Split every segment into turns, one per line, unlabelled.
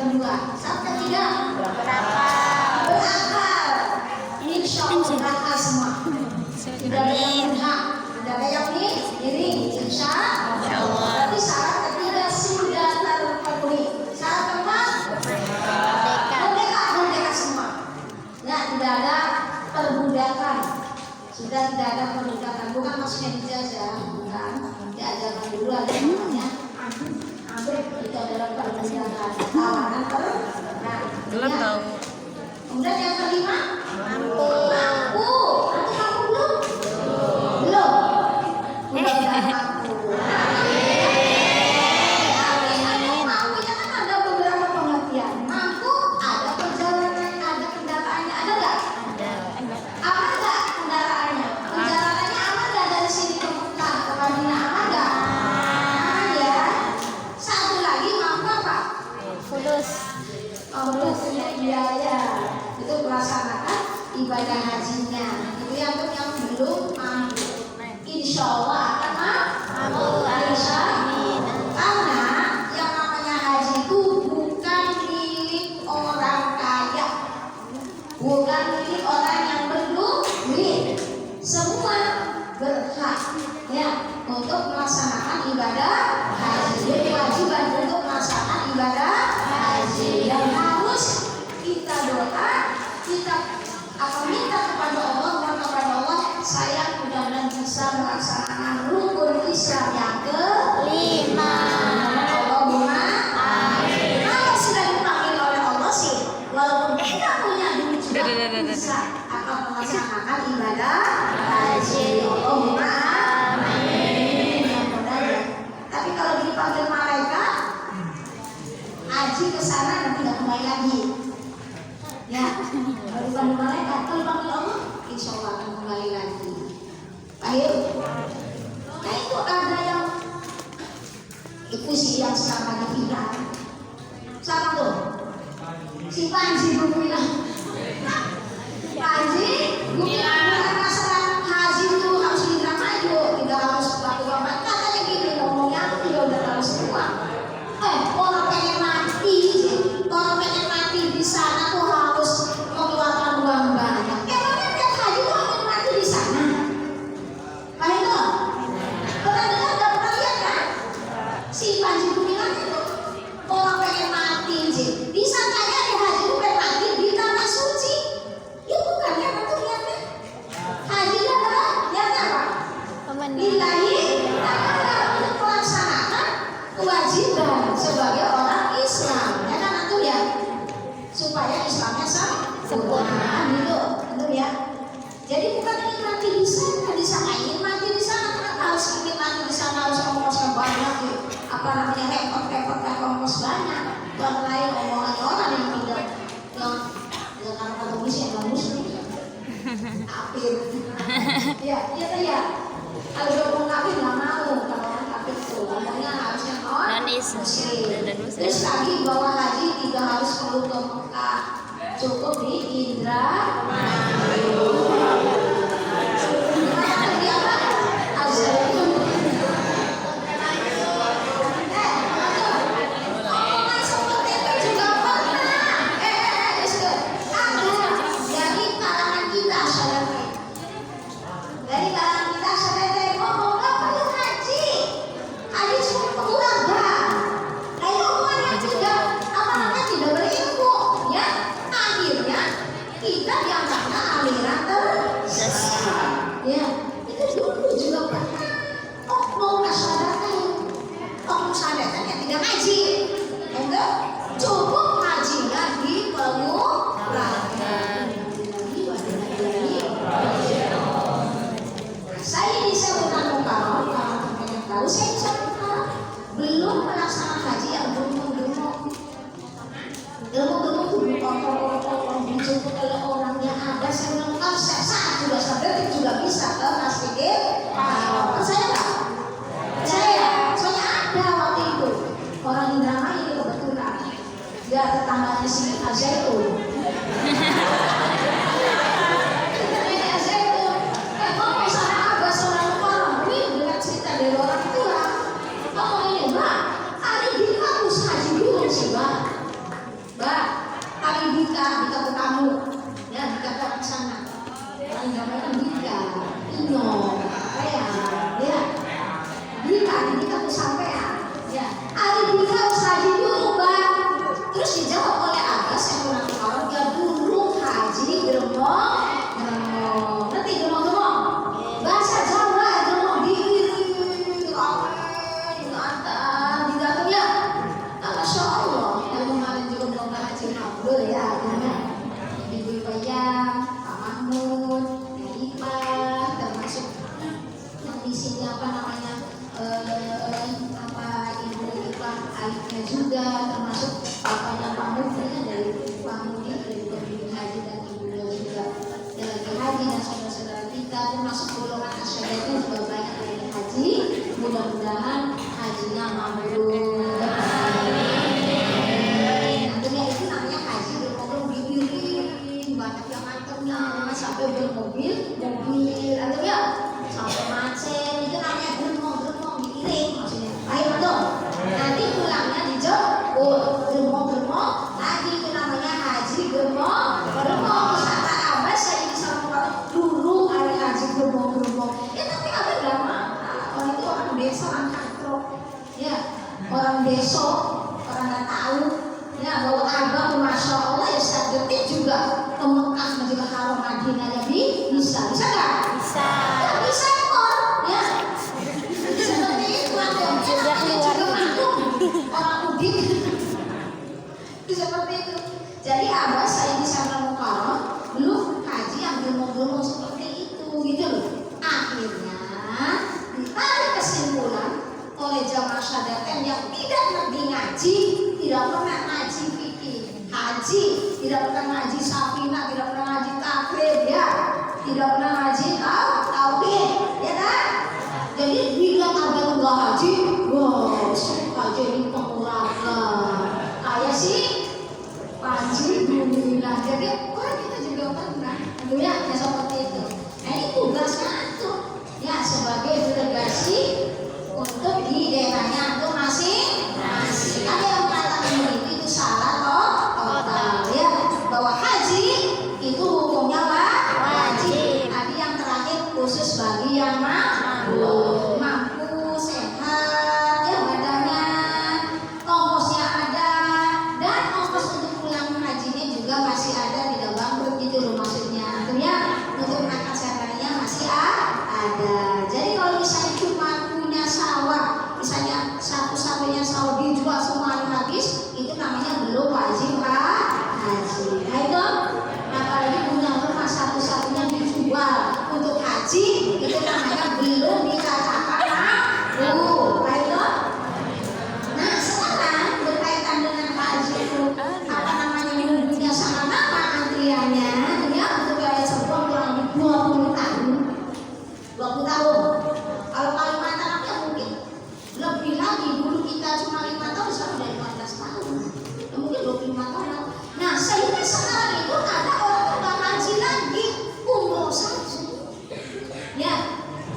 kedua. Syarat ketiga berakal. Insya Allah berakal semua. Tidak ada yang berhak, tidak ada yang miring. Insya Allah. Tapi syarat ketiga sudah terpenuhi. Syarat keempat merdeka semua. Ya, tidak ada perbudakan. Sudah tidak ada perbudakan. Bukan maksudnya dijajah, bukan. Diajarkan dulu ada namanya ambil itu adalah perbudakan. Tawanan
belum tahu.
Kemudian yang kelima mampu. Antum mampu belum? Belum. Mudah-mudahan mampu. Mampu kan ada beberapa pengertian. Mampu ada perjalanan, ada kendaraannya, ada nggak? Aman nggak kendaraannya? Perjalanannya aman nggak dari sini ke Mekah ke Madinah? Aman nggak? Aman ya. Satu lagi mampu apa?
Fulus.
Mampu punya biaya. Itu melaksanakan ibadah hajinya. Itu yang belum mampu. Insya Allah akan mampu. Insya Allah. Karena yang namanya haji itu bukan milik orang kaya, bukan milik orang yang berduit. Semua berhak ya untuk melaksanakan ibadah haji. Jadi kewajiban untuk melaksanakan ibadah haji yang harus kita doa, kita akan minta kepada Allah, saya mudah-mudahan bisa melaksanakan rukun Islam yang kelima. Allahumma amin. Kalau sudah dipanggil oleh Allah sih, walaupun kita punya duit juga bisa akan melaksanakan ibadah haji. Allahumma amin. Mudah-mudahan. Tapi kalau dipanggil malaikat, haji ke sana dan tidak kembali lagi. Ya, kalau dipanggil malaikat, kalau dipanggil Allah, insya Allah akan kembali lagi. Baik. Nah itu ada yang itu sih yang sekarang lagi viral. Siapa tuh? Si Panji Gumilang. Panji Gumilang bukan masalah haji itu harus diterima aja, tidak harus bapak-bapak. Katanya gini ngomongnya dia udah terlalu semua. Orang pengen mati, orang pengen mati di sana tuh harus mengeluarkan uang banyak. Emangnya tiap haji tuh akan mati di sana? Baik tuh. Pernah dengar? Gak pernah lihat kan? Si Panji Gumilang itu orang pengen mati sih. Disangkanya di haji itu pengen mati di tanah suci. Ya bukan kan? Itu lihatnya. Haji itu adalah lihatnya apa? Lillahi ta'ala untuk melaksanakan kewajiban sebagai orang Islam. Ya kan itu ya. Supaya Islamnya sempurna gitu, tentu ya. Jadi bukan ingin mati di sana, ingin mati di sana. Kenapa harus ingin mati di sana harus ongkosnya banyak? Apa namanya repot ongkos banyak. Yang lain omongannya orang yang tidak yang kata muslim yang muslim. Kafir. Ya. Kalau dia ngomong kafir nggak mau, kalau orang kafir tuh ngomongnya harusnya muslim. Terus lagi bahwa haji tidak harus perlu ke Mekah, cukup di Indramayu. Di apa? Al-Zaitun. Omongan seperti itu juga pernah. Ada dari kalangan kita saudara. Dari kalangan kita saudara ngomong nggak perlu haji. Haji cuma keluarga. Nah itu omongan tidak tidak berilmu ya. Akhirnya kita dianggapnya aliran tersesat. Ya, itu dulu juga pernah oknum masyarakat yang tidak ngaji. Enggak cukup ngajinya di pengurahan. Saya di Sebutan Mukarram, kalau teman-teman tahu, saya di Sebutan Mukarram belum melaksanakan haji yang gemuk-gemuk. Gemuk-gemuk dulu kotor-kotor dijemput oleh orang yang ada. Saya bilang kan saat juga sedetik juga bisa ke Masjidil Haram. Percaya nggak? Percaya. Soalnya ada waktu itu orang Indramayu itu kebetulan dia tetangganya si Al-Zaitun. Dari orang tua, ngomong ini, Mbak, hari ini kamu haji dulu sih, Mbak. mabrur. Akhirnya itu namanya haji bermobil diiring, banyak yang nganternya sampai bermobil, akhirnya sampai macet, itu namanya germong diiring maksudnya. Baik dong. Nanti pulangnya dijemput, germong lagi itu namanya haji germong. Kata Abah saya bisa mengatakan dulu hari haji germong. Ya tapi Abah gak marah. Orang itu orang desa, orang katrok, ya orang desa, orang nggak tahu. Ya bahwa Abah masya Allah ya setiap detik juga ke Mekah Masjidil Haram Madinah ya bisa nggak? Bisa. Ya bisa kok. Ya. Seperti itu ada juga orang mudik. Itu seperti itu. Jadi Abah saya di sana Mukarram belum haji yang germong seperti itu gitu loh. Akhirnya ditarik kesimpulan oleh jamaah syahadatain yang tidak ngerti ngaji, tidak pernah ngaji fikih haji, tidak pernah ngaji safina, tidak pernah ngaji takrib ya, tidak pernah ngaji tauhid ya kan. Jadi bila Abah enggak haji, wah haji ini pengurangan kayak sih Panji Dunia. Jadi orang kita juga pernah ya seperti itu. Nah ini tugasnya tuh ya sebagai delegasi untuk di daerahnya itu masing. Ada yang mengatakan itu salah total ya, bahwa haji itu hukumnya wajib. Tadi yang terakhir khusus bagi yang mampu sehat ya badannya, ongkosnya ada, dan ongkos untuk pulang hajinya juga masih ada, tidak bangkrut gitu loh maksudnya. Artinya untuk makan sehari-harinya masih ada. Jadi kalau misalnya cuma punya sawah, misalnya satu-satunya sawah dijual semua habis, itu namanya belum wajib haji. Nah itu, apalagi punya rumah satu-satunya dijual untuk haji, itu namanya belum dikatakan mampu. Nah itu. Nah sekarang berkaitan dengan haji itu apa namanya nunggunya sangat lama antriannya, ya untuk biaya sebuah kurang lebih 20 tahun. Kalau Kalimantan ya mungkin lebih lagi, dulu kita cuma 5 tahun, sekarang udah 15 tahun, ya, mungkin 25 tahun. Nah sehingga sekarang itu ada orang yang haji lagi umroh saja ya,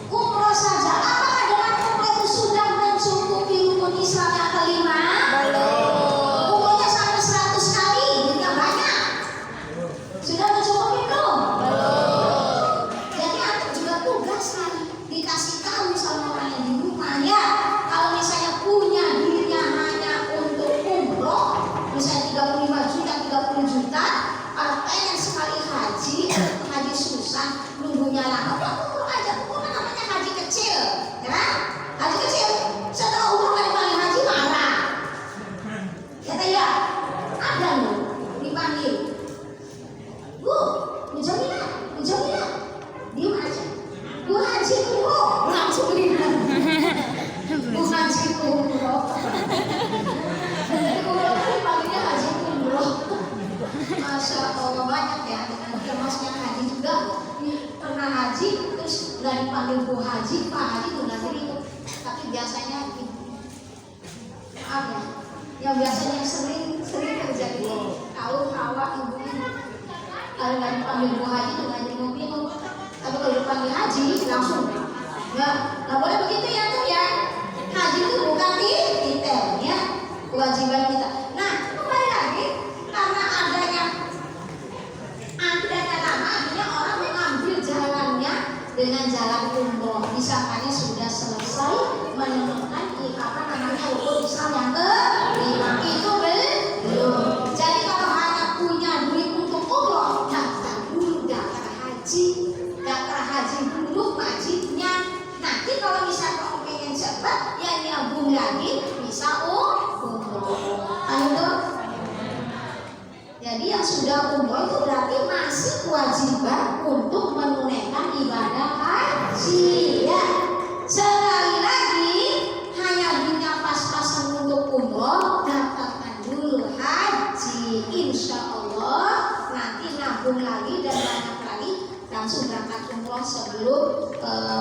umroh saja. Apakah dengan umroh itu sudah mencukupi rukun Islam yang kelima? Belum. Umrohnya sampai 100 kali, tidak banyak. Sudah mencukupi belum? Belum. Jadi antum juga tugas kan dikasih tahu sama orang yang di rumah ya, kalau misalnya punya dirinya hanya untuk umroh, misalnya 35 juta, 30 juta, kalau pengen sekali haji susah, nunggunya lama, ya umroh aja. Umroh kan namanya haji kecil, ya haji kecil. Setelah umroh kali haji marah, ya ada loh dipanggil, Bu Jamila, diam aja. Bu haji umroh, langsung bilang Bu haji umroh. Jadi umroh itu panggilnya haji umroh. Masya Allah banyak ya, termasuknya haji juga pernah haji terus nggak dipanggil Bu haji, Pak haji tuh nggak itu. Tapi biasanya maaf ya, yang biasanya sering terjadi kaum awak ibu-ibu kalau nggak dipanggil Bu haji tuh nggak bingung. Tapi kalau dipanggil haji langsung nggak boleh begitu ya tuh ya. Haji itu bukan titel ya, kewajiban kita. Nah kembali lagi, karena adanya lama, akhirnya orang mengambil jalannya dengan jalan umroh. Misalkannya sudah selesai menemukan apa namanya rukun Islam yang kelima, itu belum. Jadi kalau hanya punya duit untuk umroh, daftar dulu daftar haji dulu wajibnya. Nanti kalau misalnya kamu pengen cepat, ya nyambung lagi bisa umroh. Ayo. Jadi yang sudah umroh itu berarti masih kewajiban untuk menunaikan ibadah haji ya. Sekali lagi, hanya punya pas-pasan untuk umroh, daftarkan dulu haji. Insya Allah nanti nabung lagi dan banyak lagi, langsung berangkat umroh sebelum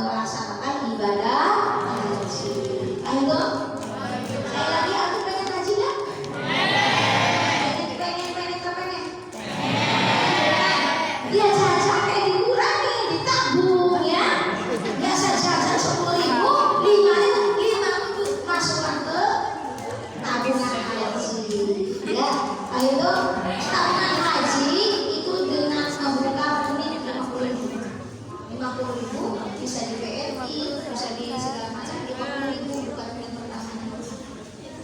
melaksanakan ibadah haji. Ayo. Sekali lagi, aku pengen haji nggak? Pengen. Ya jajannya dikurangi, ditabung ya. Biasa jajan 10.000, 5.000 masukkan ke tabungan haji. Ya, ayo dong. Tabungan haji itu dengan membuka unit 50.000 bisa di BRI, bisa di segala macam 50.000 bukan unit pertama.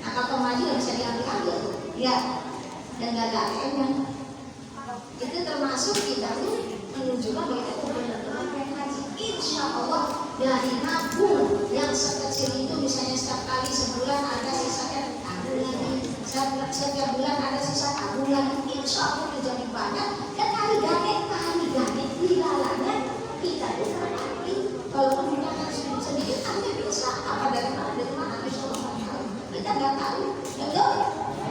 Nah kalau kembali nggak bisa diambil, ya, dan nggak ada ATM-nya. Itu termasuk kita tuh menunjukkan bahwa kita benar-benar pengen haji. Insya Allah dari nabung yang sekecil itu misalnya setiap kali sebulan ada sisanya tabung lagi, setiap bulan ada sisa tabung lagi. Insya Allah menjadi banyak dan kali gane dilalanya kita tuh terpakai. Kalau punya sedikit nanti bisa apa dari mana Insya Allah nggak tahu. Kita nggak tahu. Betul?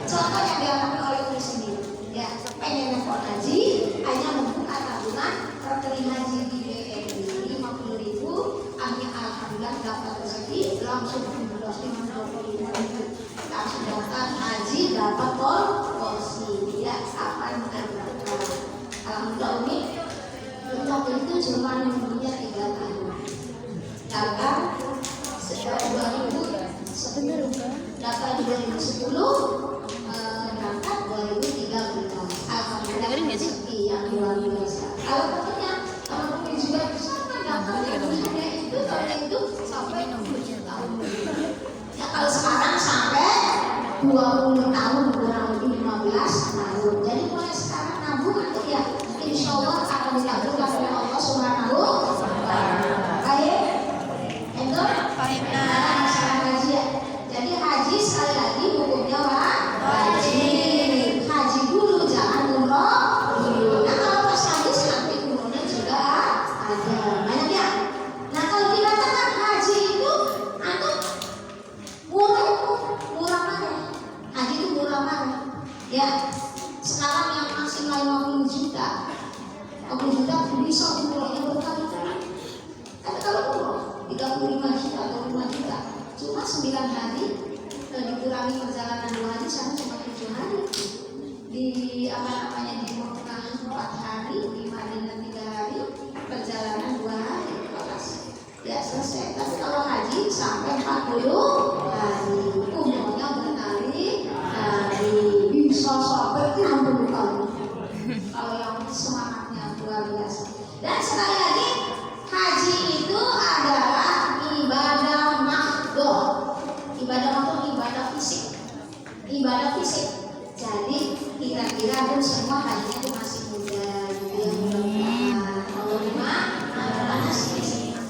Contoh yang dialami oleh diri sendiri. Ya, pengen repot haji, hanya membuka tabungan rekening haji di BRI 50.000, akhirnya alhamdulillah dapat rezeki langsung 55.000, langsung daftar haji dapat porsi. Ya, kapan berangkat? Alhamdulillah Umi, untuk itu cuma nunggunya 3 tahun. Daftar sejak 2010, daftar 2010. Berangkat 2013. Alhamdulillah rezeki yang luar biasa. Kalau tentunya teman-teman juga sama daftarnya itu tahun itu sampai 7 tahun. Ya kalau sekarang sampai 20 tahun kurang lebih 15 tahun. Jadi mulai sekarang nabung itu ya insya Allah akan dikabulkan oleh Allah Subhanahu wa Ta'ala. Baik, itu masalah haji ya. Jadi haji sekali lagi hukumnya haji dulu jangan umroh dulu. Nah kalau pas haji nanti umrohnya juga ada banyak ya. Nah kalau dikatakan haji itu atau murah mana? Haji itu murah mana? Ya sekarang yang maksimal 50 juta bisa umrohnya berkali-kali. Tapi kalau umroh 35 juta atau 5 juta cuma 9 hari dikurangi perjalanan 2 hari sama cuma 7 hari di di Mekah 4 hari, di Madinah 3 hari, perjalanan 2 hari, ya selesai. Tapi kalau haji sampai 40 hari, umurnya berkali-kali, bisa sampai 60 tahun. Kalau yang semangatnya luar biasa. Dan sekali lagi, haji itu adalah ibadah mahdoh. Ibadah mahdoh, ibadah fisik. Jadi kira-kira pun semua hajinya itu masih muda,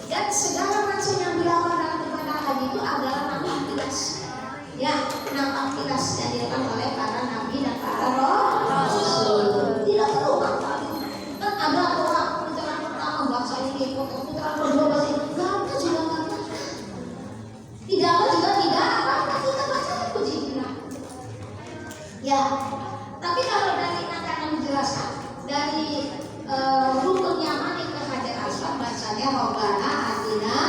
dan segala macam yang dilakukan dalam ibadah haji itu adalah nampak kilas. Ya, nampak kilas yang dilakukan oleh para nabi dan para rasul. Tidak perlu kan ada orang putaran pertama bahasa ini, putaran kedua bahasa ini, kita juga nggak baca. Tidak apa kita baca puji bilang. Ya, tapi kalau dari nanti akan menjelaskan dari rukunnya mani ke Hajar Aswad bacanya Rabbana atina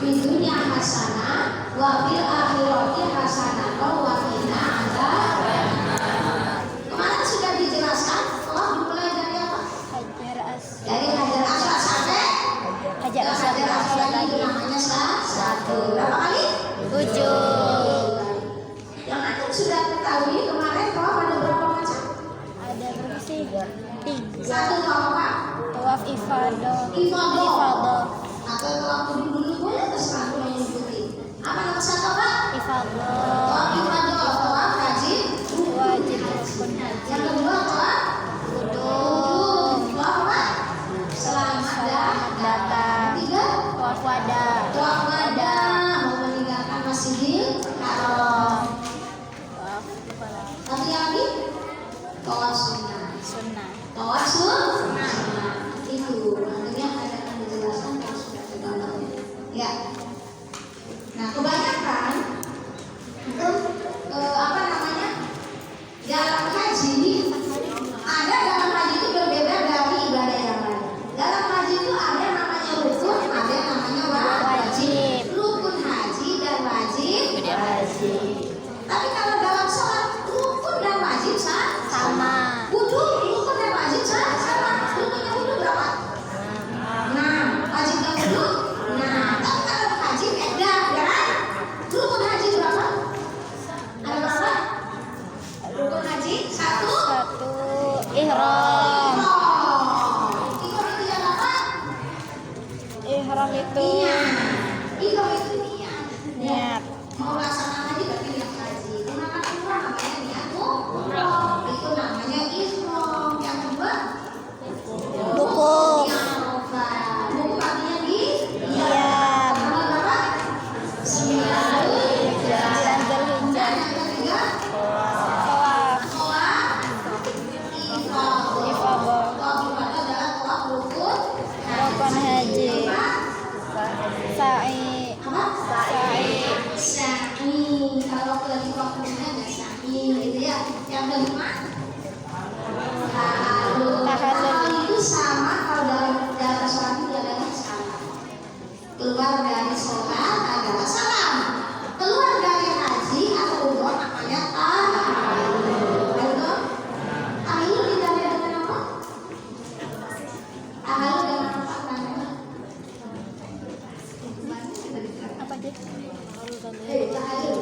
fid dunya hasanah wa fil akhirati hasanah wa qina adzabannar. Kemarin sudah dijelaskan dimulai dari apa? Dari Hajar Aswad sampai Hajar Aswad lagi namanya satu. Berapa kali? 7. Yang antum sudah ketahui kemarin tawaf ada berapa macam? Ada berapa sih? 3. Satu apa? Tawaf ifadah. Atau tawaf dulu boleh terserah yang mengikuti. Apa nama satu apa? Ifadah. Tawaf ifadah, tawaf wajib. Yang kedua tawaf qudum. Tawaf apa? Selamat datang. Ketiga tawaf wada. Mau meninggalkan Masjidil Haram. Tapi lagi tawaf sunnah. Tawaf sunnah itu artinya ada akan dijelaskan
Ihram.
Ihram itu yang apa?
Ihram itu
Ihram itu niat.
niat.
Mau laksanakan haji tapi niat haji. Gunakan umrah namanya niat umrah. Itu namanya ihram. Yang kedua
Buku.
Buku artinya di
Diam.
tanggal berapa? 9 Zulhijjah.
Bulan Zulhijjah.
Yang ketiga
Tawaf.
tawaf ifadah.
Ifadah.
Tawaf ifadah adalah tawaf rukun
Rukun haji. Sa'i.
apa?
Sa'i.
Sa'i. Kalau lagi waktunya ada sa'i gitu ya. Yang kelima tahallul. Tahallul itu sama kalau dalam sholat itu adalah salam. Keluar dari sholat adalah salam. Keluar dari haji atau umroh namanya tahallul. Betul? Tahallul ditanda dengan apa? Tahallul dengan apa namanya?
Apa aja?
Tahallul.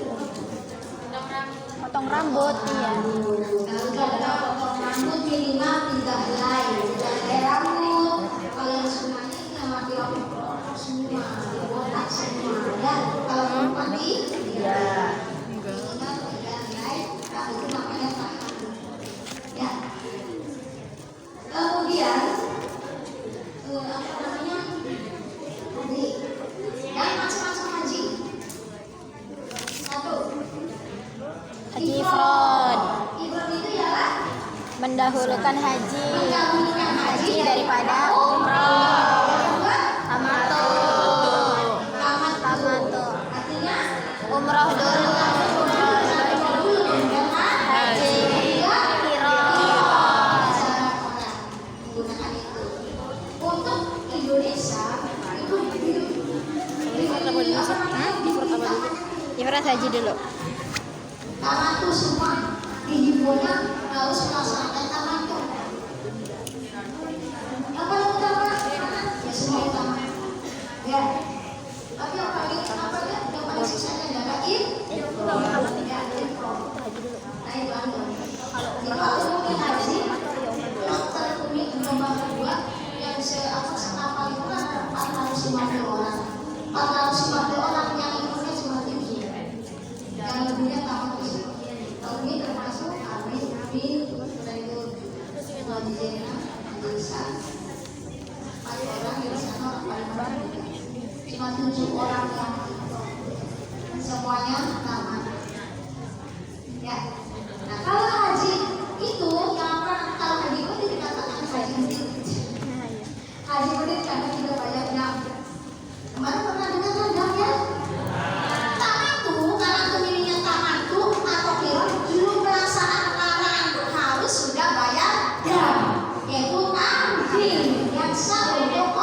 Potong rambut. Iya.
Kalau itu adalah potong rambut minimal 3 helai. 3 helai rambut. Kalau yang semuanya ini yang laki-laki potong semua, botak semua. Dan kalau perempuan iya. Minimal 3 helai rambut itu namanya tahallul. Ya. Kemudian apa namanya? Haji. Dan macam-macam haji. Satu.
Haji ifrad.
Ifrad itu ialah
Mendahulukan haji.
mendahulukan haji
daripada umrah.
Yang kedua,
Tamattu.
tamattu. Artinya
Umrah dulu. Haji ifrad.
menggunakan itu. Untuk Indonesia itu
Ifrad haji dulu.
tamattu semua dihimbaunya harus melaksanakan tamattu. Apa yang utama? Ya semua utama. Ya. Tapi yang paling apa ya? Yang paling susahnya adalah ya, ifrad. Nah itu anu. Itu aku mungkin haji. Dokter Umi gelombang kedua yang apa itu kan 450 orang. 450 orang yang ikutnya cuma 7. Yang lebihnya tamat itu. Kalau ini termasuk Amin, sudah itu Nodijena, Anjisa. 4 orang di sana orang paling banyak. Cuma 7 orang yang semuanya tamat. Ya. Nah kalau haji itu yang apa? Kalau haji itu dikatakan haji mudik. Haji mudik karena tidak banyak jam. Kemarin pernah dengar kan jam ya? Tamattu, kalau pemilihnya tamattu atau kiron belum melaksanakan larangan itu harus sudah bayar jam, yaitu tamkin yang sah untuk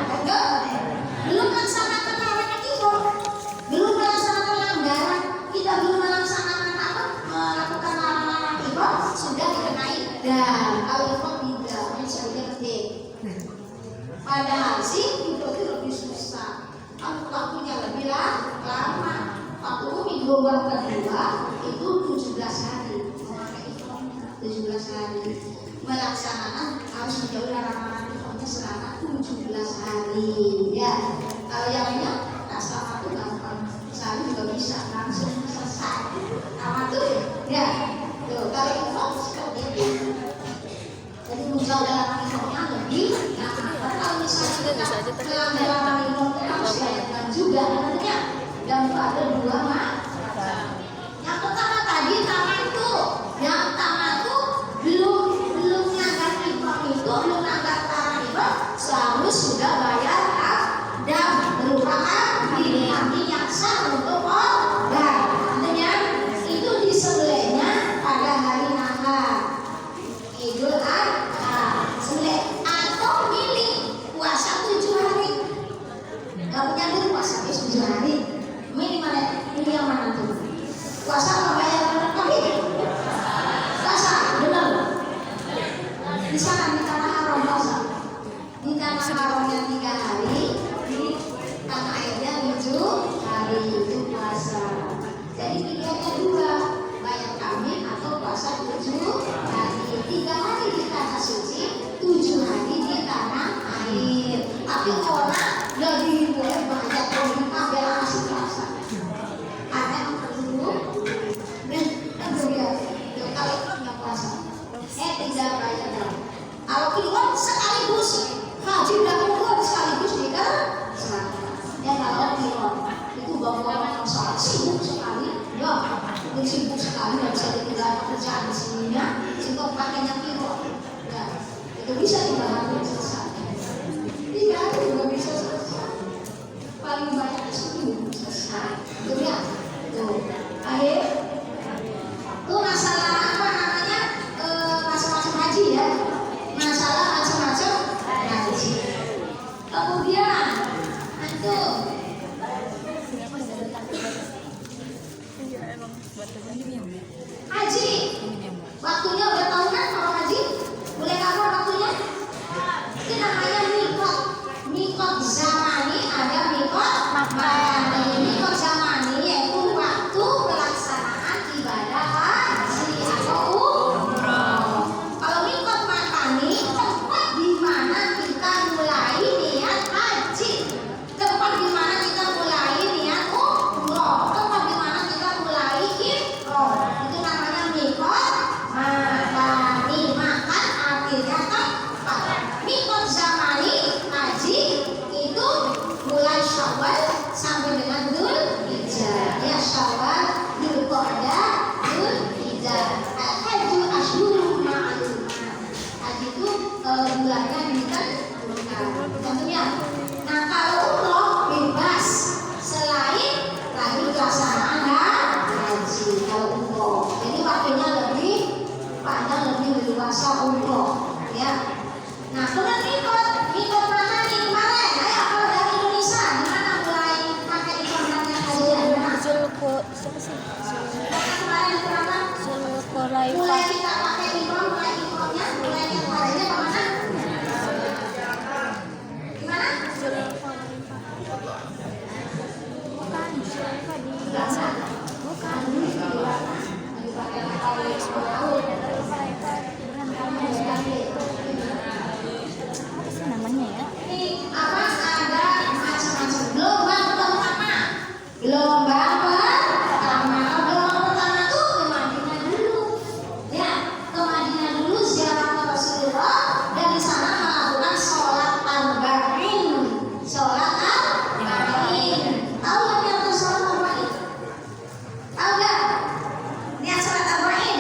betul? Belum melaksanakan larangan itu, belum melaksanakan langgaran, kita belum melaksanakan apa? Melakukan larangan itu sudah dikenai dan kalau itu tidak, misalnya penting. Padahal sih itu lebih susah. Waktunya lebih lama. Waktu minggu kedua itu 17 hari. Memakai ikhramnya 17 hari. Melaksanakan harus menjauhi larangan ikhramnya selama 17 hari. Ya. Kalau yang lainnya tak selama itu gampang. Sehari juga bisa langsung selesai. Sama tuh ya. Tuh kalau ikhram seperti itu. Jadi menjauh larangan ikhramnya lebih lama. Kalau misalnya kita melanggar larangan ikhram harus dilakukan juga artinya dan itu ada 2 macam. Yang pertama tadi tamattu, yang tamattu belum ngangkat ikhram itu, belum ngangkat larangan ikhram seharus sudah bayar dan berupa ini artinya sah untuk korban. Artinya itu disembelihnya pada hari nahar Idul Adha, sembelih atau milih puasa 7 hari. Gak punya duit puasa 7 hari. Minimal ini yang tidak bayar. Kalau kiron sekaligus haji dan umroh sekaligus dikerjakan. Ya kalau kiron itu bapak yang sangat sibuk sekali, ya mungkin sibuk sekali nggak bisa ditinggal pekerjaan di sininya, sehingga pakainya kiron. Ya itu bisa dibahas selesai. Tidak juga bisa selesai. Paling banyak seminggu selesai. Itu ya. Tuh. Akhir. Tuh masalah apa namanya? Macam-macam haji ya. Masalah macam-macam haji. Kemudian itu haji. Waktunya udah tahu kan kalau haji? Boleh kamu waktunya? Itu namanya mikot. Mikot zamani ada mikot makani. Mikot zamani yaitu waktu pelaksanaan ibadah haji atau umroh. Kalau mikot makani tempat di mana kita mulai niat haji, tempat di mana kita mulai niat umroh, tempat di mana kita mulai ifrah. Itu namanya mikot makani. Makan artinya tempat. Mikot zamani haji itu mulai Syawal sampai dengan Dzulhijjah. Ya Syawal, Dzulqa'dah, Dzulhijjah. Al-Hajjul Asyhurul Ma'lumat. Haji itu bulannya ditentukan. Tentunya. Nah kalau umroh bebas selain lagi pelaksanaan haji kalau umroh. Jadi waktunya lebih panjang, lebih leluasa umroh. Ya. Nah, kemudian mikot mana nih kemarin? Ayo kalau dari Indonesia, di mana mulai pakai iklannya kajian? Kemarin itu apa? Mulai kita pakai iklan, mulai iklannya, mulai kajiannya kemana? Gimana? Bukan. Dipakai oleh
namanya ya.
Ini apa? Ada macam-macam gelombang pertama. Gelombang pertama. Gelombang pertama tuh ke Madinah dulu. Ya, ke Madinah dulu ziarah Rasulullah dan di sana melakukan sholat arba'in. Sholat arba'in. Tahu nggak yang sholat arba'in? Tahu nggak? Niat sholat arba'in.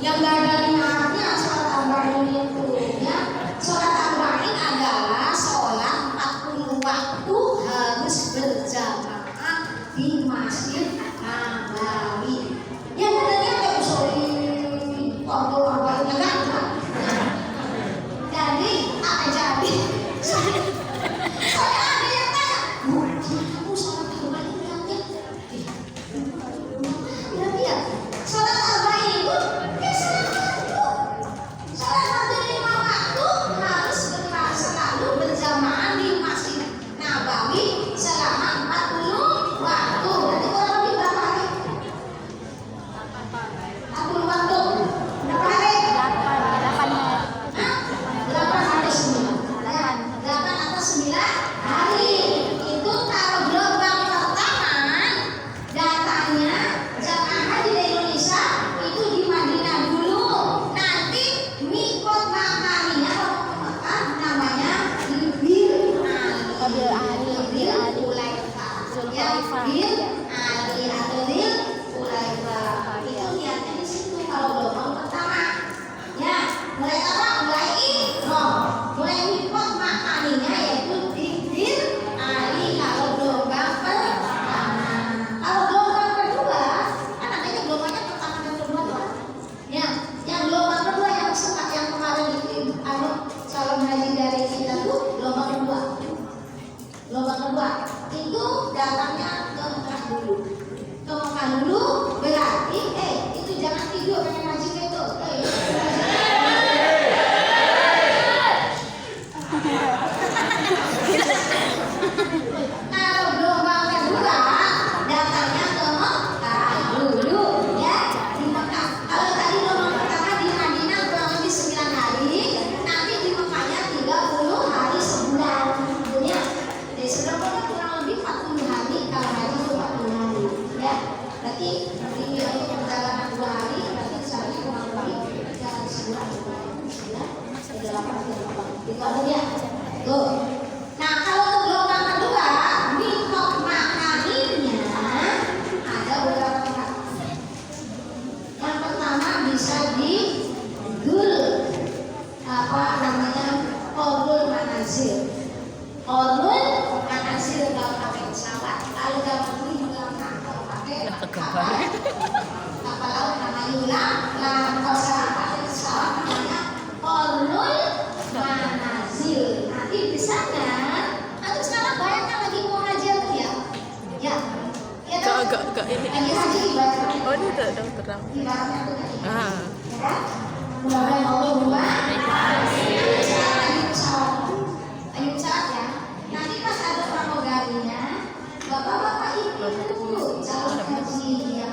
Yang nggak ada niatnya sholat arba'in itu ya. Sholat arba'in adalah sholat 40 waktu harus berjamaah di Masjid Nabawi. Yang katanya kayak sorry waktu arba'in kan? Jadi apa jadi? Saya ada yang tanya, Bu, kamu sholat arba'in berarti? Iya, sholat arba'in itu ya sholat waktu. Sholat waktu 5 waktu harus selalu berjamaah di Masjid Nabawi selama 40 waktu. Berarti kurang lebih Baru ya. Tuh. Nah, kalau untuk gelombang kedua, mikromakaninya ada beberapa tempat. Yang pertama bisa di Qorul manazil. Qorul manazil kalau pakai pesawat, lalu kalau beli juga kalau pakai kapal laut namanya ulang. Nah, kalau saya pakai pesawat namanya Qorul manazil. Nanti di sana, nanti sekarang bayangkan lagi mau haji tuh ya, ya.
Agak ini.
Lagi haji ibaratnya.
Oh ini terang.
Ibaratnya tuh tadi.
Ah.
Mulai mau rumah. Lagi pesawat ya. Nanti pas ada pramugarinya, bapak-bapak ibu calon haji yang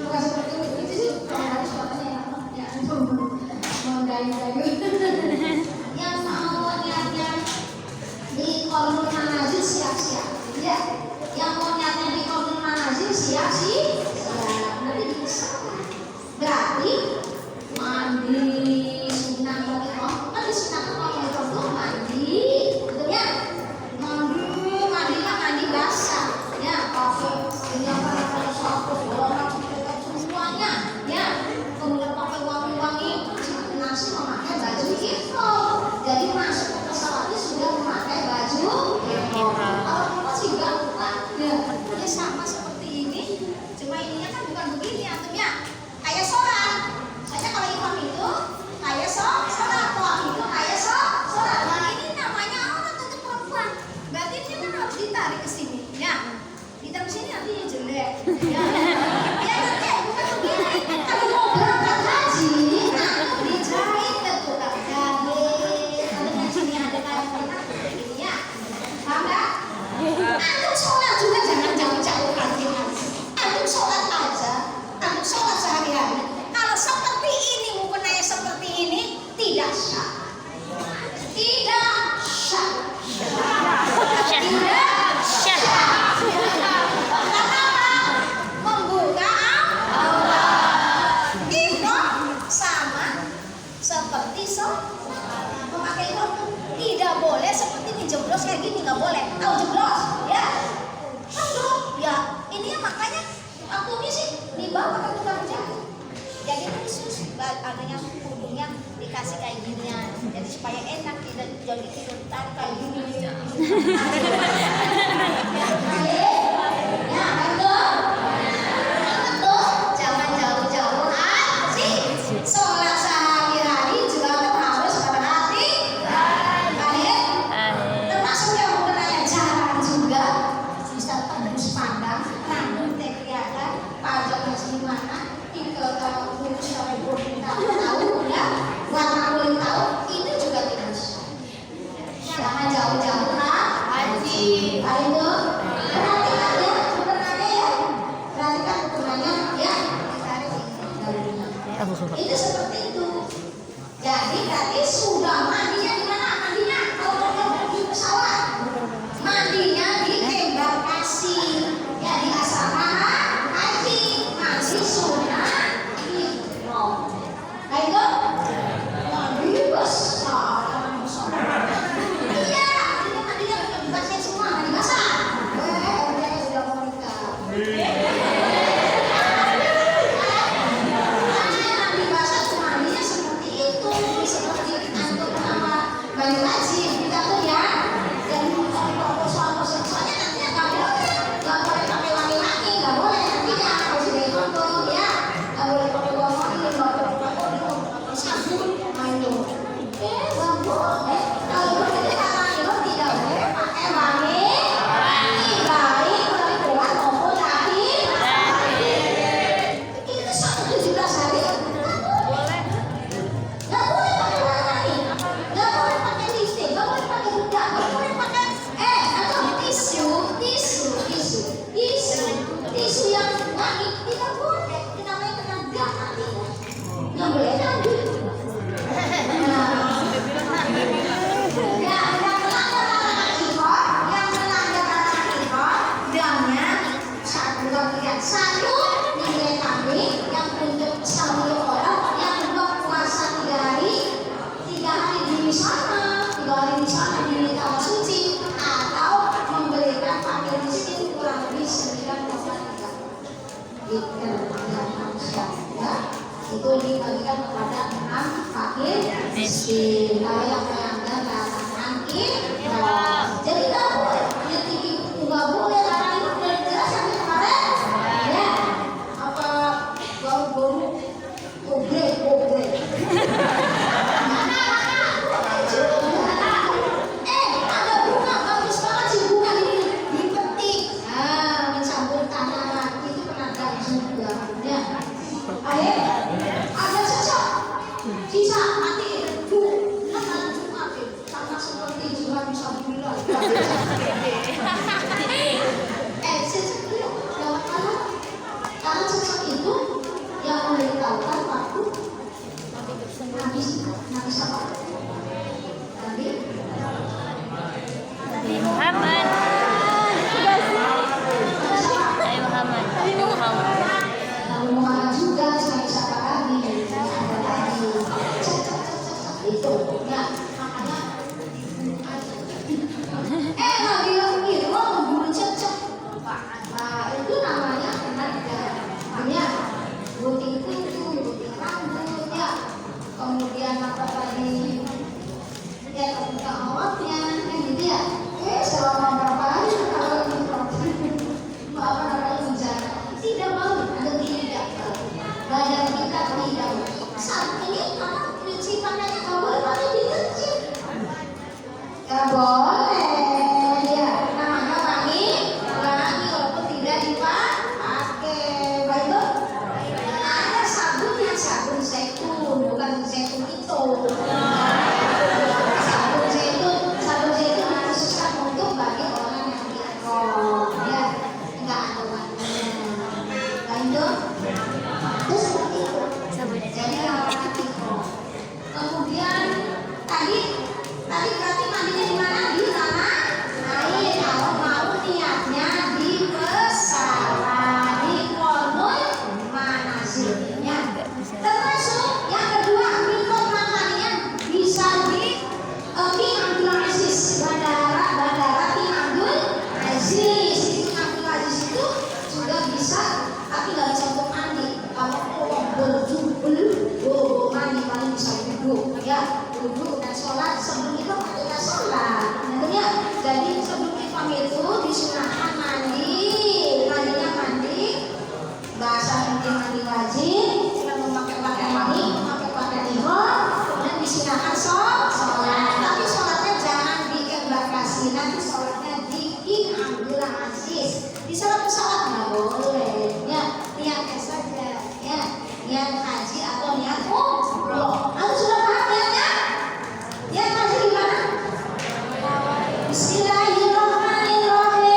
bukan seperti itu sih. Harus katanya ya menggayu-gayu. Yang mau niatnya di Qorul manazil siap-siap. Ya. Yang mau niatnya di Qorul manazil siap-siap. Nanti di sana. Berarti mandi sunah kan di sunah kalau itu mandi, betul ya? Mandi basah, ya pakai ini apa sapu, semuanya, ya. Kemudian pakai wangi-wangi, nasi memakai baju ihram. Jadi masuk ke pesawat itu sudah memakai baju ihram. Kalau kita sih gampang, ya sama seperti ini, cuma ininya kan bukan begini ya, ya. Kayak sholat, saya kalau imam itu kayak sholat, kalau itu kayak sholat. Nah ini namanya aurat untuk perempuan. Berarti ini kan harus ditarik ke sini, ya. Ditarik ke sini nanti jelek, ya. Ya nanti bukan begini. Kalau mau berangkat haji, aku dijahit ke tukang jahit. Kalau di sini ada kayak begini ya, paham nggak? Antum sholat juga jangan jauh-jauh lagi. Antum sholat aja. Untuk sholat sehari-hari, kalau seperti ini mukanya seperti ini tidak sah, tidak sah, tidak sah. Kenapa? Membuka aurat. Itu sama seperti sholat. Memakai ihram tidak boleh seperti ini jeblos kayak gini, nggak boleh. Tahu jeblos? Ya. Aduh, ya ini ya makanya aku ini sih dibawa ke tukang jahit. Jadi khusus adanya kudungnya dikasih kayak ginian. Jadi supaya enak tidak jadi tidur tarik kayak gini. Ya, betul. Betul. Jangan jauh-jauh haji. Sholat sehari-hari juga harus berhati. Termasuk yang mengenai jalan juga. Bisa tembus pandang, rambut kelihatan, pajaknya segimana, tinggal kalau kurus sampai 20 tahun ya, warna kulit tahu, itu juga tidak bisa. Jangan jauh-jauh haji. Ayo, perhatikan ya, ukurannya ya, perhatikan ukurannya ya, ditarik ini. Itu seperti itu. Jadi tadi sudah mandinya di mana? Mandinya kalau mau di pesawat. Mandinya di embarkasi, ya di asrama haji, mandi sunah ihram. Ayo, mandi besar. Iya, ini mandinya basah semua, mandi basah. Udah sudah mau nikah. Mandi basah, mandinya seperti itu, seperti antum itu dibagikan kepada 6 fakir miskin. Kalau yang melanggar larangan infak. Jadi nggak boleh hanya tinggi, nggak boleh larangan itu udah dijelaskan kemarin. Ya, apa baru-baru oke. Ada bunga bagus banget sih, bunga ini dipetik. Nah, mencampur tanaman itu penadah juga. Ya. Ayo, ada cocok. Bisa mati bu, makan Jumat sama seperti Jumat bisa bilang. Cocok itu lewat mana? Karena cocok itu yang memberitahukan waktu habis apa? Nabi
Muhammad. Nabi Muhammad.
Nabi Muhammad juga sampai siapa lagi? Ada lagi. Cocok itu. Ya, makanya Nabi Firman membunuh cocok. Nah, itu namanya hanya gunting kuku, gunting rambut, ya. Kemudian apa tadi? Ya, kebuka awalnya, kan gitu ya. Selama berapa hari kalau apa namanya hujan, tidak mau ada tidak badan kita tidak. Saat ini karena prinsipnya nggak boleh pakai deterjen. Nggak boleh, ya. Namanya wangi walaupun tidak dipakai. Baik, ada sabunnya, sabun zaitun, bukan zaitun itu. Sabun zaitun dikhususkan untuk bagi orang yang dialkohol, ya, nggak ada wanginya. Lanjut, itu seperti itu. Jadi orang alkohol. Kemudian tadi berarti mandinya di mana? Di tanah air. Kalau mau niatnya di pesawat, di konul manasiknya. Termasuk yang kedua, mikot makannya bisa di King Abdul Aziz, bandara King Abdul Aziz. King Abdul Aziz itu juga bisa, tapi nggak bisa untuk mandi. Kalau berjubel, mandi paling bisa duduk, ya, duduk dan sholat. Sebelum itu kita sholat. Nantinya, jadi sebelum imam itu disunahkan mandinya mandi. Bahasa mungkin mandi wajib, tidak memakai pakaian wangi, memakai pakaian ihram, dan disunahkan sholat. Tapi sholatnya jangan di embarkasi, nanti sholatnya di King Abdul Aziz. Di sholat pesawat nggak boleh, ya, niatnya saja, ya, niat haji atau niat umroh. Aku sudah paham niatnya? Niat haji gimana? Bismillahirrahmanirrahim.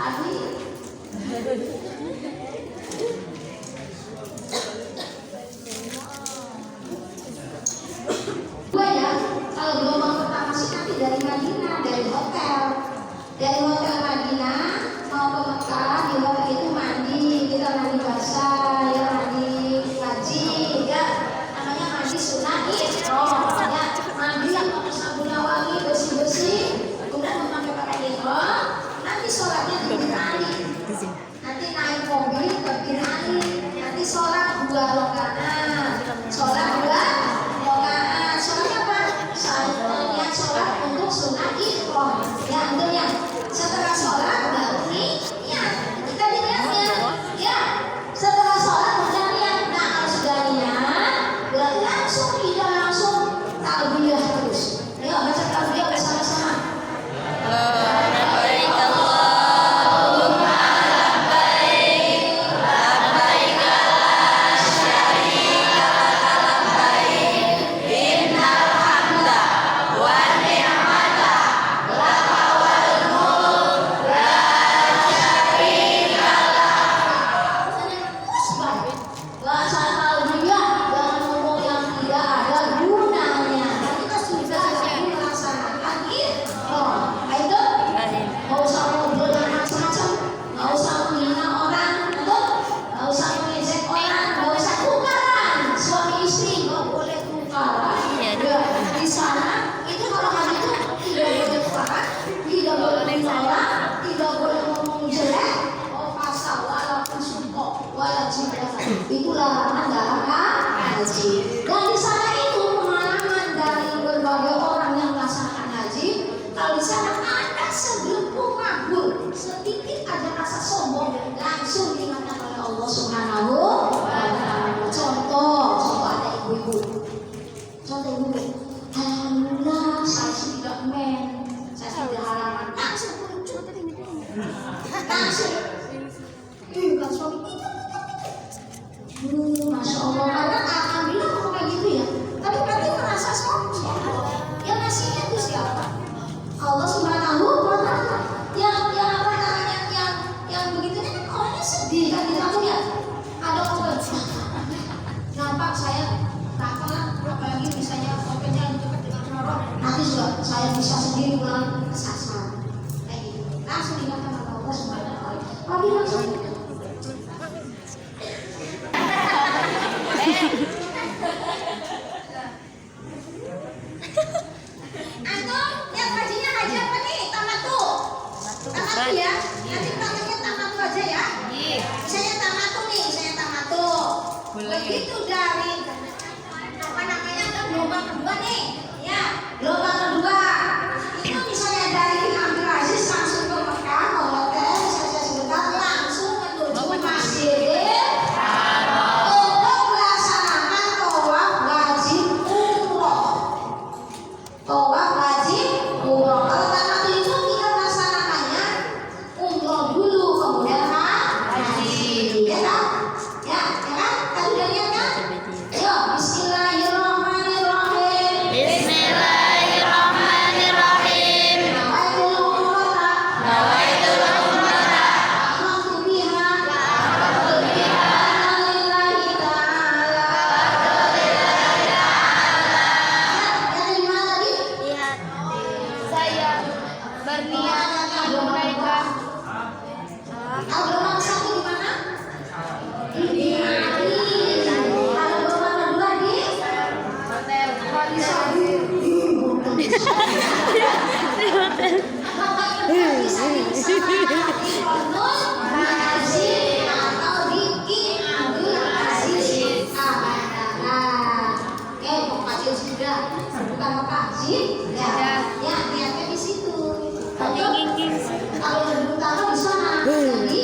Hadir. Gue ya, kalau gelombang pertama sih nanti dari Madinah, dari hotel Madinah mau ke Mekah. Di hotel itu mandi, kita mandi basah, ya mandi haji, ya namanya mandi sunat ihram, ya mandi yang pakai sabun Nawawi bersih, kemudian pakai ihram. Nanti sholatnya di Binali, nanti naik mobil ke Binali, nanti sholat 2 rakaat, sholat apa? Sholat untuk sunat ihram, ya tentunya. Setelah sholat baru niat. Kita niatnya, ya. Setelah sholat udah niat. Nah kalau sudah niat, berarti langsung talbiyah terus. Ayo baca talbiyah bersama-sama.
Labbaik Allahumma labbaik, labbaik la syarika laka labbaik, innal hamda wan ni'mata laka wal mulk la syarika lak.
Bahasa talbiyah jangan ngomong yang tidak ada gunanya. Kita sudah melaksanakan ihram. Itu nggak usah ngobrol yang macam-macam, nggak usah menghina orang, betul? Nggak usah mengejek orang, nggak usah tukaran. Suami istri nggak boleh tukaran.
Iya,
Ya, di sana itu kalau hari itu tidak boleh tukaran, tidak boleh menolak, tidak boleh ngomong jelek. Oh pasal walaupun suko wajib itu larangan dalam haji. Dan di sana itu pengalaman dari berbagai orang yang melaksanakan haji. Kalau di sana ada segelupung mabuk, sedikit ada rasa sombong, langsung diingatkan oleh Allah Subhanahu wa Ta'ala. Contoh ada ibu-ibu. Contoh ibu, alhamdulillah saya sudah saya sudah halaman, langsung muncul, langsung. Kan suami. Masya Allah, karena alhamdulillah ngomong kayak gitu ya. Tapi berarti merasa sombong. Yang ngasihnya itu siapa? Allah Subhanahu wa Ta'ala. Yang apa namanya yang begitunya kan orangnya sedih kan gitu aku ya. Ada orang nampak saya apalagi misalnya kopinya yang dekat dengan orang, nanti juga saya bisa sendiri pulang kesasar. Kayak gitu. Langsung diingatkan oleh Allah Subhanahu wa Ta'ala. Tapi langsung Antum, lihat hajinya haji apa nih? Tamatu ya. Nanti prakteknya tamatu aja ya. Misalnya tamatu. Begitu dari apa namanya gelombang kedua nih. Ya, gelombang kedua. Itu misalnya dari Abdul Aziz langsung ke Mekah, ke hotel, saya sebentar langsung menuju Masjidil Haram untuk melaksanakan tawaf wajib umroh. Tawaf wajib umroh. Kalau tamatu itu kita melaksanakannya umroh dulu kemudian haji. Ya kan? Ya kan? Tadi udah lihat kan? Ayo, Bismillahirrahmanirrahim.
Bismillahirrahmanirrahim.
Nawaitul umrata. Akhlaqtu biha. Lillahi ta'ala. Yang kelima tadi?
Saya berniat menunaikan
Kalau gelombang satu di mana? Di Binali. Kalau gelombang kedua di Wali Sabir. Apakah yang bisa dilaksanakan di Pondok Haji atau di Ki Abdul Aziz Abadana? Oke, Pak Haji sudah, bukan Pak Haji. Ya, niatnya di situ. Kalau yang utama di sana, jadi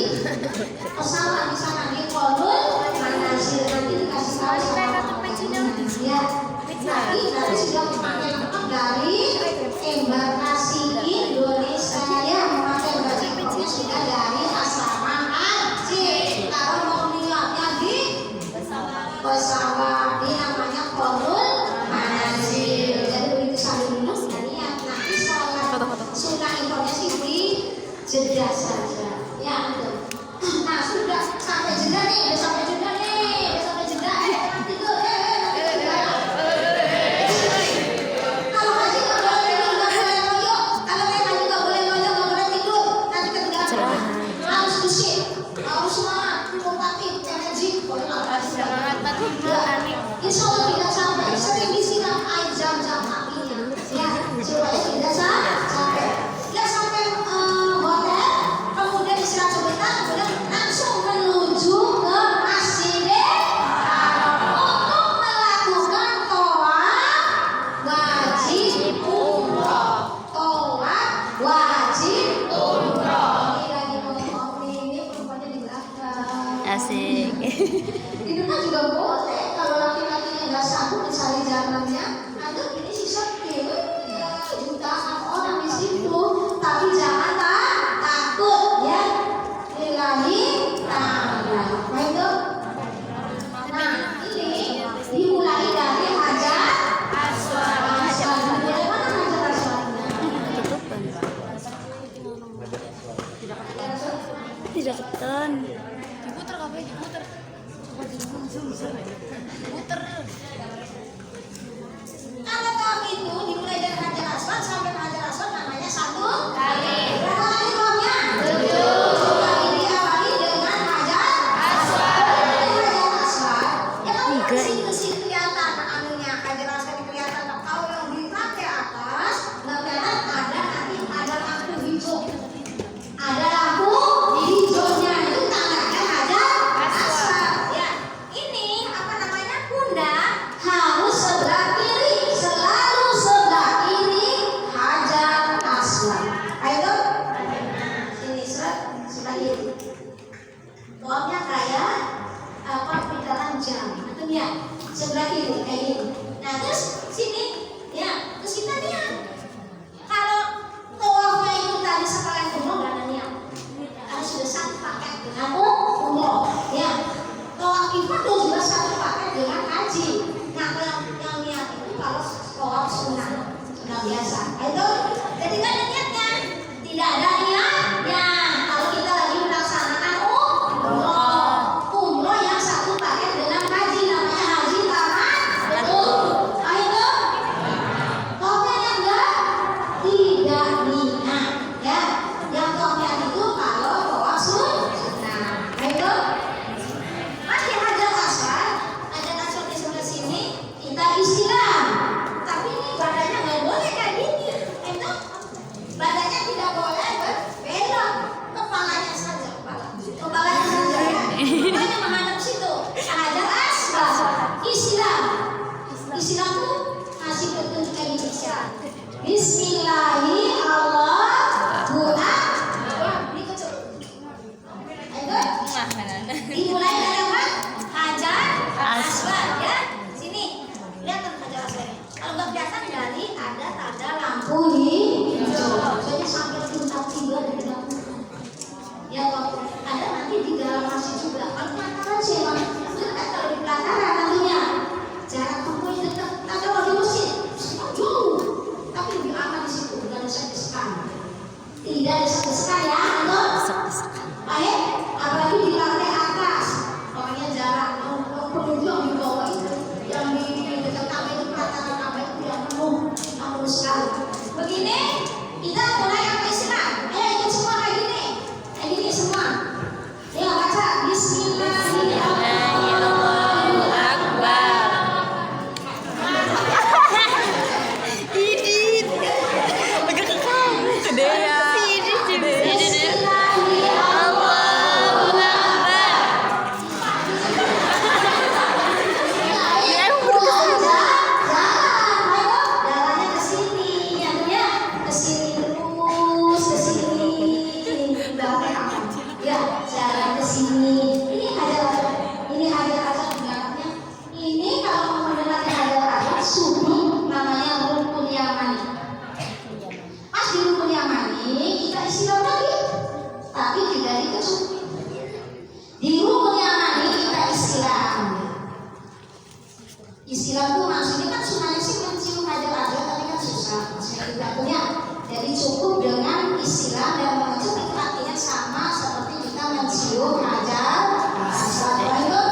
Itu kan juga boleh. Kalau laki-lakinya nggak sanggup mencari jalannya, ada ini sisa jutaan orang di situ. Tapi jangan takut ya. Lillahi ta'ala. Baik dok. Nah ini dimulai dari hajar aswad. Bagaimana hajar aswadnya?
Tidak keton. Diputer kafe, diputer. Diputer.
Kalau tawaf itu dimulai dari hajar aswad sampai hajar aswad namanya satu kali. Berapa kali tawafnya? 7 kali. Diawali dengan hajar aswad. Hajar aswad. Ya kalau bersih kelihatan anunya hajar aswad kelihatan. Kalau yang di lantai atas nggak kelihatan ada lampu hijau. Ada lampu hijaunya itu tandanya hajar aswad. Ya, ini apa namanya pundak harus sebelah kiri, selalu sebelah kiri hajar aswad. Ayo, sini sebelah kiri. Tawafnya kayak apa putaran jam. Itu dia sebelah kiri kayak gini. Nah terus sini, ya terus kita lihat kalau tawafnya itu tadi sekalian umroh dan niat harus sudah satu paket dengan umroh. Ya, tawaf ifadah juga satu paket dengan haji. Nah yang niat itu kalau tawaf sunnah biasa. Itu jadi nggak ada niatnya, tidak ada niatnya. Kalau kita lagi melaksanakan umroh yang satu paket dengan haji namanya haji tamattu. Ayo, tawafnya yang tidak niat ya. Yang tawafnya itu kalau tawaf sunnah. Ayo, masih hajar aswad di sebelah sini kita istirahat. Tapi ini badannya nggak boleh kayak gini. Itu badannya tidak boleh berbelok, kepalanya saja, kepalanya saja. Kepalanya menghadap situ. Hajar aswad. Istirahat itu masih petunjuk kayak gini. Istirahat. Bismillahirrahmanirrahim. Dimulai dari apa? Hajar aswad ya. Sini lihat hajar aswad. Kalau nggak kelihatan dari ada tanda lampu hijau. Jadi sampai tingkat 3 dari lampu. Ya kalau ada nanti di dalam masjid juga. Kalau pelataran sih emang dekat, kalau di pelataran tentunya jarak tempuh dekat. Nah kalau di masjid jauh, tapi lebih aman di situ. Tidak ada desak-desakan. Tidak ada desak-desakan ya. Baik, apalagi di lantai atas, orangnya jarang. Pengunjung di bawah itu, yang di dekat kamar itu pelataran kamar itu yang penuh sekali. Begini, kita mulai apa Islam? Ayo ikut semua kayak gini semua. Ya baca Bismillahirrahmanirrahim. Istilah itu maksudnya kan sunahnya sih mencium hajar aswad, tapi kan susah. Maksudnya tidak punya. Jadi cukup dengan istilah dan mencium itu artinya sama seperti kita mencium hajar aswad. Itu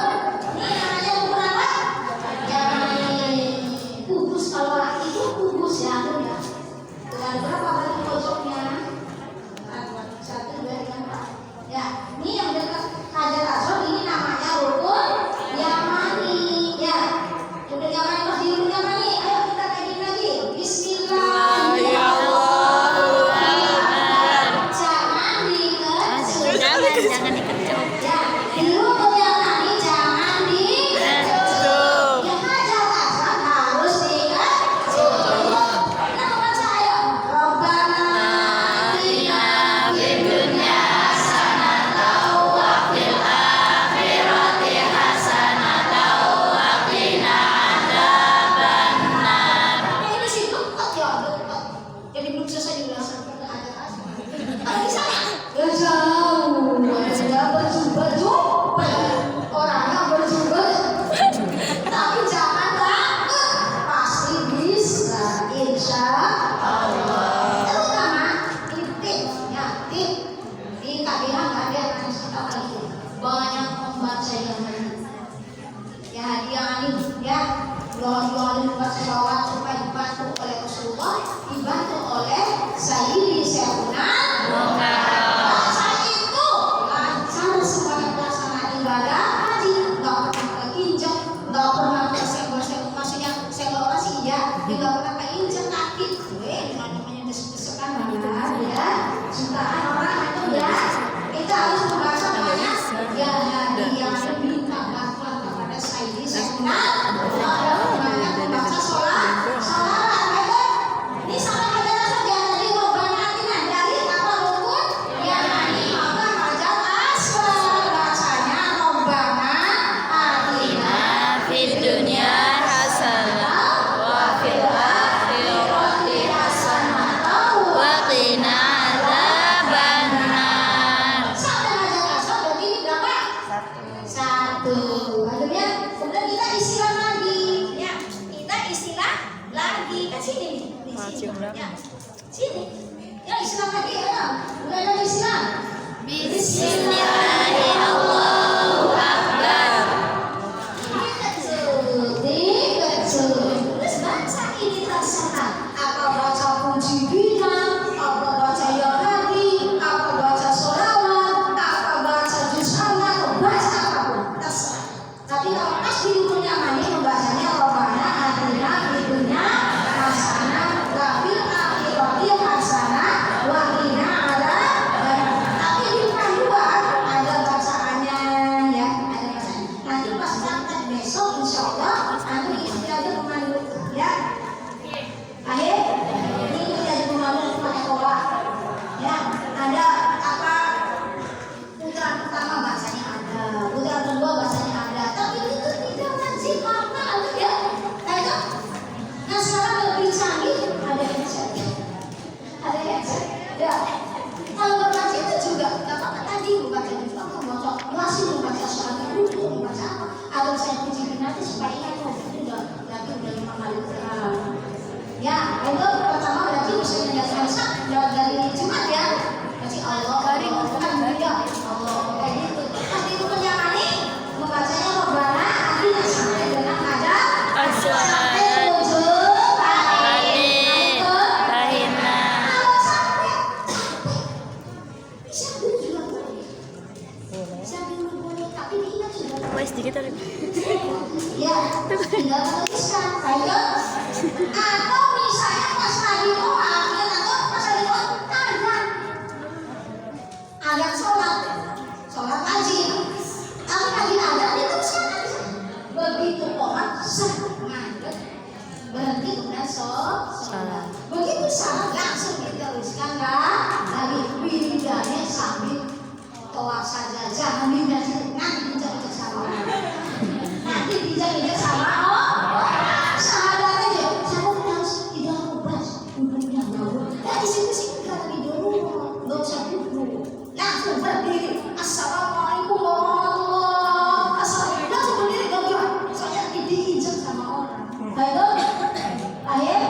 ini namanya ukur apa? Yang kubus, kalau laki itu kubus ya, ya. Dengan berapa kali pojoknya? 1, 2, 3, 4. Ya, ini yang dekat hajar aswad ini namanya rukun yamani ya. Udah nyaman pas di rumah nih, ayo kita kayak gini lagi. Bismillahirrahmanirrahim. sukaan orang itu ya. Kita harus membaca namanya ya yang minta bantuan kepada Sayyidi Sayyidina banyak membaca sholat. Ini sama aja saja tadi Rabbana atina dari apa rukun ya maka majal aswar bacanya Rabbana atina
fid dunya hasanah wa fil akhirati hasanah wa qina adzabannar.
sampai majal aswar berarti ini berapa? Satu. Kemudian kita istilah lagi ya, kita istilah lagi kan sini nih. Di sini. Ya. Sini. Ya istilah lagi ya. Udah ada istilah.
Bismillahirrahmanirrahim. Allahu akbar.
Terus baca ini terserah. Apa baca puji bintang, apa baca ya Rabbi, apa baca sholawat, apa baca juz Allah, baca apapun terserah. Tapi kalau pas di rukunnya mani membacanya Rabbana atina fid dunya hasanah wa fil akhirati hasanah wa qina adzabannar. Tapi di depan dua ada bacaannya ya, ada bacaannya. Nanti pas berangkat besok insyaallah nanti ikuti aja pemandu ya. Akhir ini ikuti aja pemandu pakai pola. Ya, ada apa putaran pertama bahasanya ada, putaran kedua bahasanya ada, tapi itu tidak wajib hafal ya. Ayo, nah sekarang lebih canggih ada headset, ada headset. Ya, kalau berbaca itu juga nggak apa-apa tadi membaca juga, membaca masih membaca surat dulu, membaca apa? Atau saya puji nanti supaya ingat oh itu berarti udah 5 kali Quran. Ya, itu pertama berarti misalnya dari Jumat ya. Berarti Allah dari Alhamdulillah Allah kayak gitu. Nanti rukunnya mani membacanya Rabbana atina sampai dengan ada sampai tujuh kali.
Bahina.
Kalau sampai bisa dulu juga boleh. Sambil boleh tapi diingat sudah.
Wes dikit ada.
Ya, tinggal menuliskan. Baik. Atau misalnya pas lagi mau akhir atau pas lagi mau azan sholat wajib. Tapi lagi azan dituliskan aja. Begitu komat sah ngadeg berhenti kemudian sholat. Begitu sholat langsung dituliskan kan. Lagi wiridanya sambil tawaf saja. Jangan dinasih nanti dicek-cek sama orang. Nanti dicek-cek sama orang. Sahabat aja. Sahabat harus tidak ubah duduknya dulu. Ya di situ sih kita lagi dulu. Nggak usah duduk. Langsung berdiri. Assalamualaikum warahmatullahi wabarakatuh. Langsung berdiri nggak bilang. Soalnya diinjak sama orang. Baik. Akhir.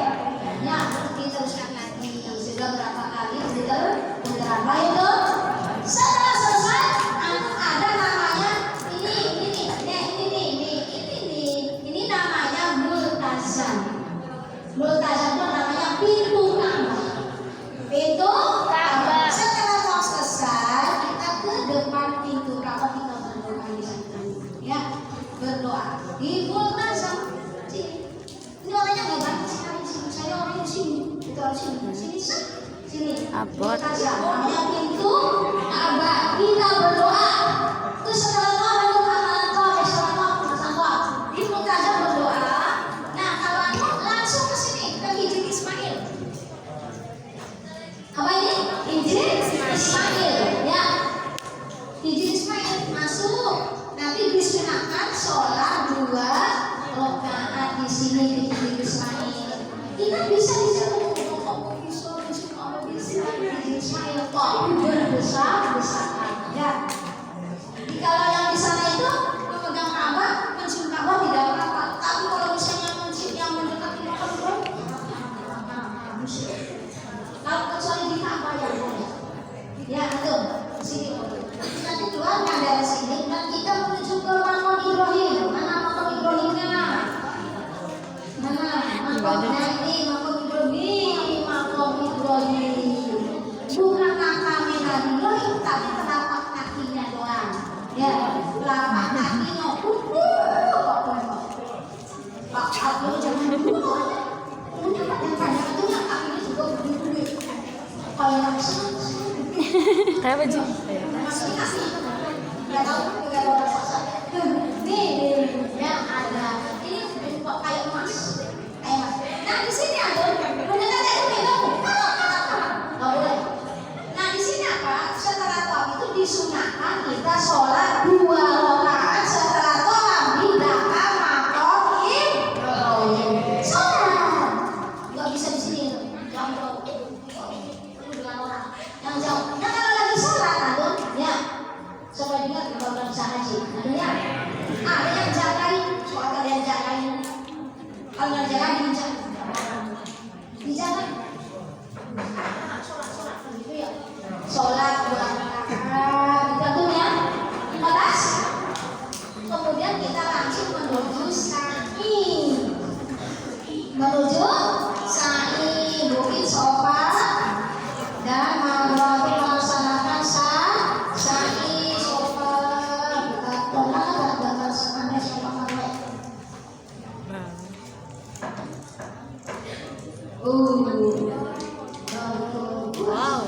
Ya diteruskan lagi. Sudah berapa kali putaran baik tuh. Setelah selesai ada namanya ini namanya multazam. Multazam itu namanya pintu Ka'bah. Pintu Ka'bah. Setelah mau selesai kita ke depan pintu Ka'bah kita berdoa di sana. Ya, berdoa di multazam. Ini orangnya nggak banyak sekali sini. Saya orangnya sini. Kita harus sini. Sini.
Abot.
Multazam namanya pintu Ka'bah. Kita berdoa. Terus setelah di multazam berdoa. Nah kalau aku langsung ke sini ke Hijri Ismail. Apa ini? Hijri Ismail. Ya. Hijri Ismail masuk. Nanti disunahkan sholat 2 rakaat di sini di Hijri Ismail. Kita bisa di sini. Ismail kok berbesar-besaran ya. Kalau yang di sana itu memegang Ka'bah, mencium Ka'bah tidak apa-apa. Tapi kalau misalnya mencium yang mendekati Ka'bah, kalau kecuali di Ka'bah ya boleh. Ya itu sini. Nanti keluarkan dari sini dan kita menuju ke Maqam Ibrahim. Mana Maqam Ibrahimnya? Mana? Maqamnya ini Maqam Ibrahim. Maqam Ibrahim. Bukan makamnya Nabi Ibrahim, tapi telapak kakinya doang. Ya, telapak kakinya. Pak Abdul jangan dulu. Yang banyak itu yang kakinya juga berdiri. Kalau yang sana
Kayak apa sih?
Nggak tahu, nggak tahu rasa. Nih, yang ada ini kok kayak emas, kayak emas. Nah di sini ada mendekati itu minum, nggak boleh. Nah di sini apa? Setelah tawaf itu disunahkan kita sholat 2 rakaat setelah tawaf di belakang maqam Ibrahim. Sholat, nggak bisa di sini, jauh. Dengan orang yang jauh. Nah kalau lagi sholat atau ya supaya ingat kalau bisa haji. Adanya ada yang jagain, soal kalian jagain. Kalau nggak jagain dijaga. Sholat gitu ya. Sholat 2 rakaat gitu ya. 14. Kemudian kita langsung menuju sa'i. Bukit Sofa dan Marwah melaksanakan sa'i Sofa dan semuanya Sofa Marwah.
Wow.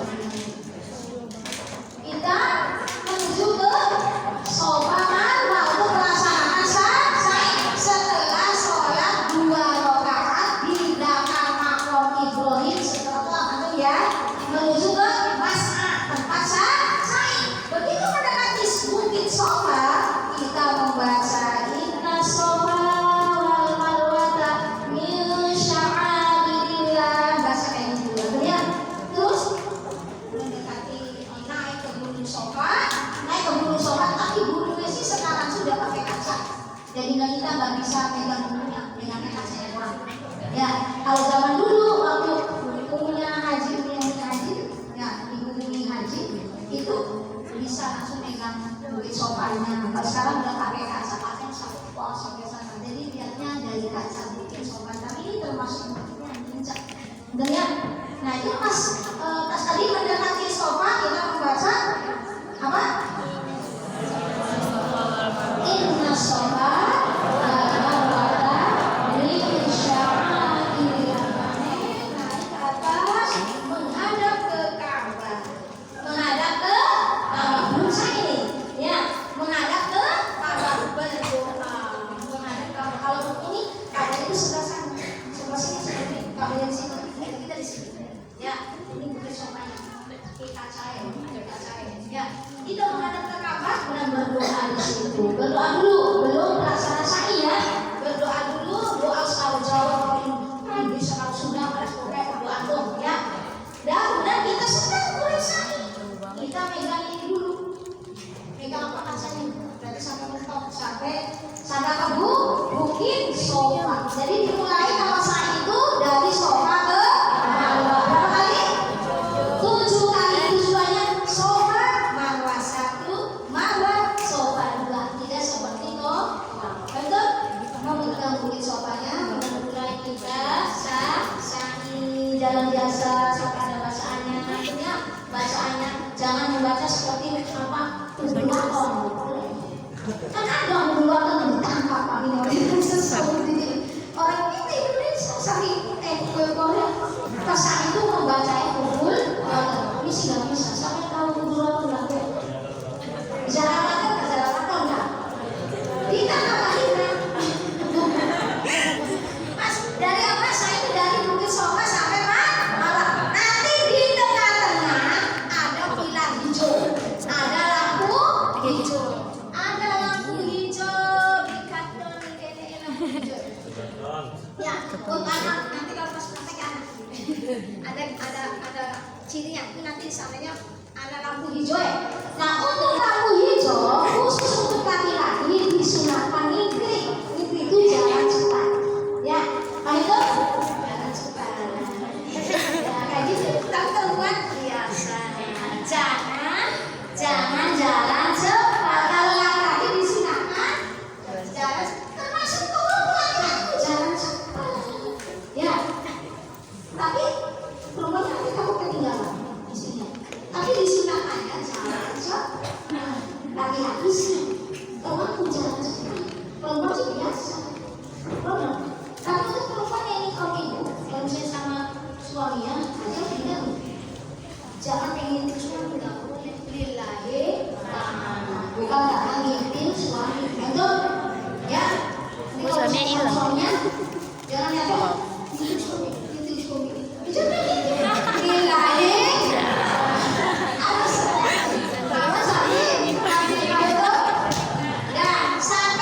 Kita menuju ke Sofa Marwah untuk melaksanakan sa'i setelah sholat 2 rakaat di belakang maqam Ibrahim setelah itu ya menuju ke Mas'a tempat sa'i. Begitu mendekati Bukit Sofa kita membaca Inna Sofa wal Marwata min sya'airillah, bahasa kayak gitu ya. Terus mendekati naik ke Gunung Sofa, tapi gunungnya sih sekarang sudah pakai kaca. Jadi kita nggak bisa pegang gunungnya dengan kaca yang kurang. Ya, kalau zaman dulu waktu umumnya haji, ya dikunjungi haji itu bisa langsung pegang Bukit Sofanya. Kalau sekarang udah pakai kaca, pakai sampai sana. Jadi lihatnya dari kaca Bukit Sofa. Tapi ini termasuk bukitnya yang puncak. Dan nah itu pas tadi mendekati Sofa kita membaca apa? Inna Sofa wal Marwata min sya'airillah. Naik ke atas menghadap ke Ka'bah. Belum ini ya, menghadap ke Ka'bah berdoa. Menghadap Ka'bah. Kalau ini Ka'bah itu sebelah sana. Sebelah sini seperti Ka'bah yang sini. Kita di sini. Ya, ini Bukit Sofanya. Kita cari. Ya, kita menghadap ke Ka'bah dan berdoa di situ. Berdoa dulu, belum melaksanakan sa'i ya. Berdoa dulu, doa selalu jawab kalau bisa kalau sudah beres pokoknya doa dong ya. Dan kemudian kita sedang mulai sa'i. Kita megang ini dulu. Megang apa kacanya? Berarti sampai mentok sampai ke Bukit Sofa. Jadi dimulai kalau sa'i itu dari Sofa ke Marwah. Berapa kali? 7 kali. Tujuannya Sofa Marwah 1, Marwah Sofa 2. Tidak seperti itu. Betul? Memegang Bukit Sofanya, mulai kita sa'i dalam biasa sampai ada bacaannya. Artinya bacaannya jangan membaca seperti apa berdoa. Kan ada berdoa kan ditangkap ini sesuatu orang ini Indonesia saking Korea pas itu membaca kubul ini sih nggak bisa sampai tahu kubul itu nggak bisa rapat nggak ditangkap akhirnya mas dari apa saya itu dari Bukit Sofa sampai Marwah. Nanti di tengah-tengah ada pilar hijau, ada lampu hijau, di kantor ini lampu hijau. Ya, untuk anak nanti kalau pas praktek ada cirinya itu nanti samanya ada lampu hijau ya. Nah untuk lampu hijau khusus untuk laki-laki disunahkan ngikri itu jalan cepat. Ya, kalau itu jalan cepat. Ya kayak gitu. Tapi perempuan biasa. Jangan jalan cepat. Kalau laki-laki disunahkan jalan termasuk laki-laki jalan cepat. Ya. Tapi perempuan nanti kamu ketinggalan di sini. Tapi disunahkan ya jalan cepat. Laki-laki sih kalau jalan cepat. Perempuan sih biasa. Tapi untuk perempuan yang nikah itu, kalau misalnya sama suaminya, aja tidak. Jangan pengen suami tidak boleh. Jangan lihat. Itu, itu.